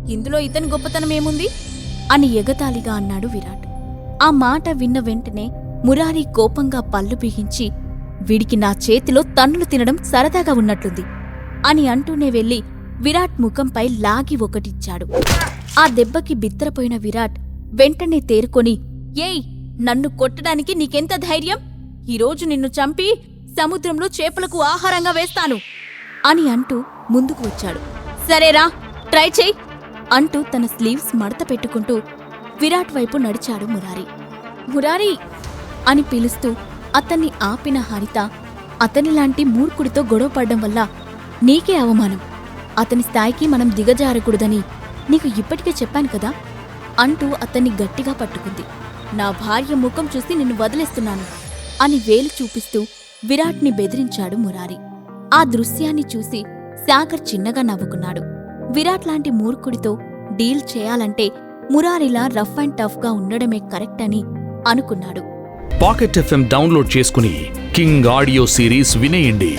ఇందులో ఇతని గొప్పతనమేముంది అని ఎగతాళిగా అన్నాడు విరాట్. ఆ మాట విన్న వెంటనే మురారి కోపంగా పళ్ళు బిగించి, వీడికి నా చేతిలో తన్నులు తినడం సరదాగా ఉన్నట్లుంది అని అంటూనే వెళ్లి విరాట్ ముఖంపై లాగి ఒకటిచ్చాడు. ఆ దెబ్బకి బిత్తరపోయిన విరాట్ వెంటనే తేరుకొని, ఏయ్, నన్ను కొట్టడానికి నీకెంత ధైర్యం? ఈరోజు నిన్ను చంపి సముద్రంలో చేపలకు ఆహారంగా వేస్తాను అని అంటూ ముందుకు వచ్చాడు. సరేరా, ట్రై చెయ్ అంటూ తన స్లీవ్స్ మడత పెట్టుకుంటూ విరాట్ వైపు నడిచాడు మురారి. మురారి అని పిలుస్తూ అతన్ని ఆపిన హరిత, అతనిలాంటి మూర్ఖుడితో గొడవపడ్డం వల్ల నీకే అవమానం. అతని స్థాయికి మనం దిగజారకూడదని నీకు ఇప్పటికే చెప్పాను కదా అంటూ అతన్ని గట్టిగా పట్టుకుంది. నా భార్య ముఖం చూసి నిన్ను వదిలేస్తున్నాను అని వేలు చూపిస్తూ విరాట్ని బెదిరించాడు మురారి. ఆ దృశ్యాన్ని చూసి సాగర్ చిన్నగా నవ్వుకున్నాడు. విరాట్ లాంటి మూర్ఖుడితో డీల్ చేయాలంటే మురారిలా రఫ్ అండ్ టఫ్గా ఉండడమే కరెక్ట్ అని అనుకున్నాడు. పాకెట్ FM డౌన్లోడ్ చేసుకుని కింగ్ ఆడియో సిరీస్ వినేయండి.